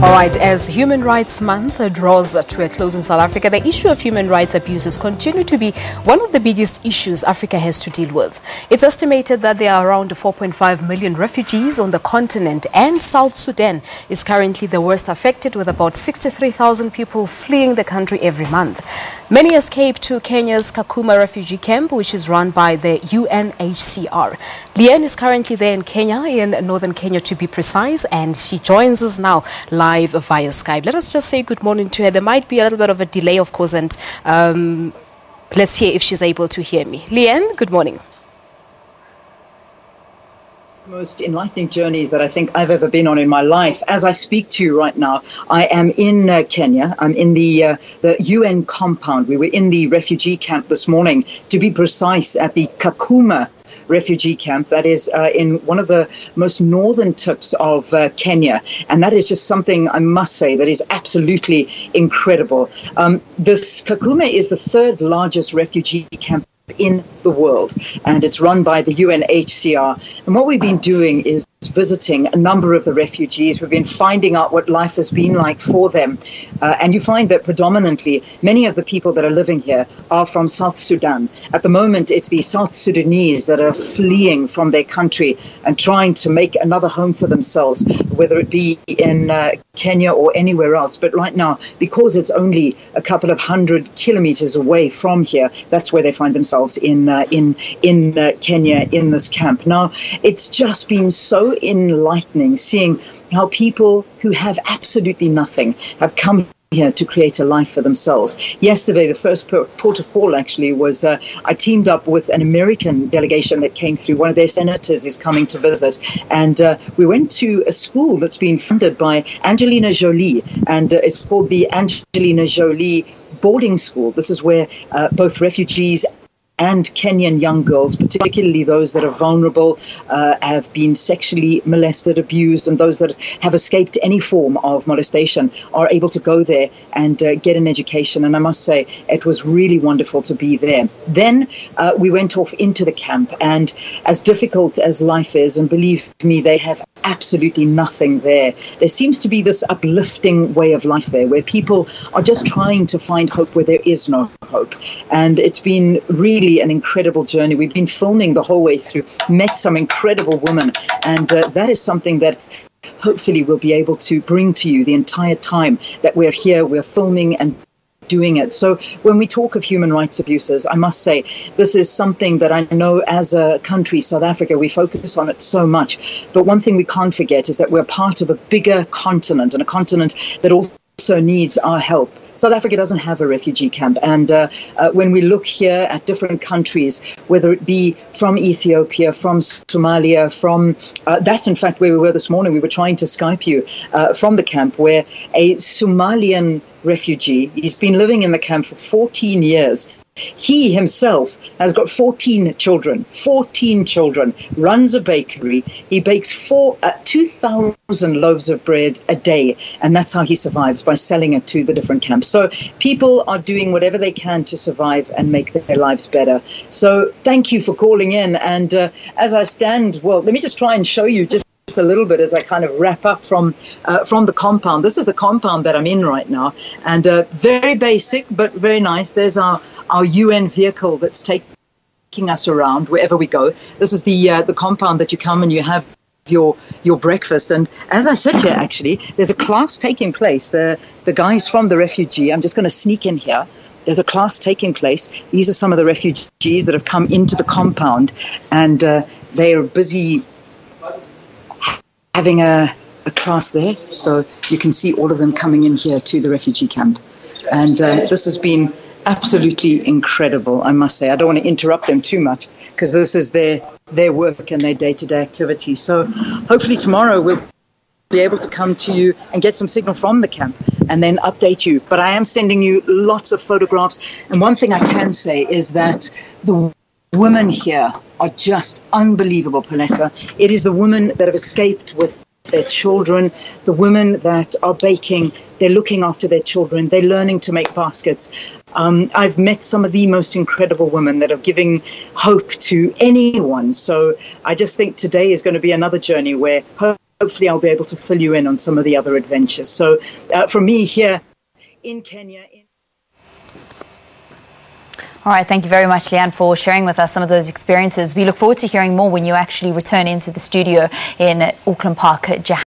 All right, as Human Rights Month draws to a close in South Africa, the issue of human rights abuses continue to be one of the biggest issues Africa has to deal with. It's estimated that there are around 4.5 million refugees on the continent, and South Sudan is currently the worst affected, with about 63,000 people fleeing the country every month. Many escape to Kenya's Kakuma Refugee camp, which is run by the UNHCR. Leanne is currently there in Kenya, in northern Kenya to be precise, and she joins us now live via Skype. Let us just say good morning to her. There might be a little bit of a delay, of course, and let's hear if she's able to hear me. Leanne, good morning. Most enlightening journeys that I think I've ever been on in my life. As I speak to you right now, I am in Kenya. I'm in the UN compound. We were in the refugee camp this morning, to be precise, at the Kakuma refugee camp that is in one of the most northern tips of Kenya, and that is just something I must say that is absolutely incredible. This Kakuma is the third largest refugee camp in the world, and it's run by the UNHCR. And what we've been doing is visiting a number of the refugees. We've been finding out what life has been like for them. And you find that predominantly many of the people that are living here are from South Sudan. At the moment, it's the South Sudanese that are fleeing from their country and trying to make another home for themselves, whether it be in Kenya or anywhere else. But right now, because it's only a couple of 100 kilometers away from here, that's where they find themselves in Kenya, in this camp. Now, it's just been so enlightening seeing how people who have absolutely nothing have come here to create a life for themselves. Yesterday, the first port of call actually was I teamed up with an American delegation that came through. One of their senators is coming to visit, and we went to a school that's been funded by Angelina Jolie, and it's called the Angelina Jolie boarding school. This is where both refugees and Kenyan young girls, particularly those that are vulnerable, have been sexually molested, abused, and those that have escaped any form of molestation are able to go there and get an education. And I must say, it was really wonderful to be there. Then we went off into the camp, and as difficult as life is, and believe me, they have absolutely nothing there. There seems to be this uplifting way of life there, where people are just trying to find hope where there is no hope. And it's been really an incredible journey. We've been filming the whole way through, met some incredible women, and that is something that hopefully we'll be able to bring to you the entire time that we're here, we're filming and doing it. So when we talk of human rights abuses, I must say this is something that I know as a country, South Africa, we focus on it so much. But one thing we can't forget is that we're part of a bigger continent, and a continent that also needs our help. South Africa doesn't have a refugee camp, and when we look here at different countries, whether it be from Ethiopia, from Somalia, from that's in fact where we were this morning. We were trying to Skype you from the camp, where a Somalian refugee, he's been living in the camp for 14 years. He himself has got 14 children, runs a bakery. He bakes 2,000 loaves of bread a day, and that's how he survives, by selling it to the different camps. So people are doing whatever they can to survive and make their lives better. So thank you for calling in. And as I stand, well, let me just try and show you just a little bit as I kind of wrap up from the compound. This is the compound that I'm in right now, and very basic but very nice. There's our UN vehicle that's taking us around wherever we go. This is the compound that you come and you have your breakfast. And as I sit here, actually, there's a class taking place. The guys from the refugee, I'm just going to sneak in here. There's a class taking place. These are some of the refugees that have come into the compound, and they are busy having a class there. So you can see all of them coming in here to the refugee camp. And this has been absolutely incredible, I must say. I don't want to interrupt them too much, because this is their work and their day-to-day activity. So hopefully tomorrow we'll be able to come to you and get some signal from the camp and then update you. But I am sending you lots of photographs. And one thing I can say is that the women here are just unbelievable, Palessa. It is the women that have escaped with their children, the women that are baking, they're looking after their children, they're learning to make baskets. I've met some of the most incredible women that are giving hope to anyone. So I just think today is going to be another journey where hopefully I'll be able to fill you in on some of the other adventures. So from me here in Kenya. All right, thank you very much, Leanne, for sharing with us some of those experiences. We look forward to hearing more when you actually return into the studio in Auckland Park, Johannesburg.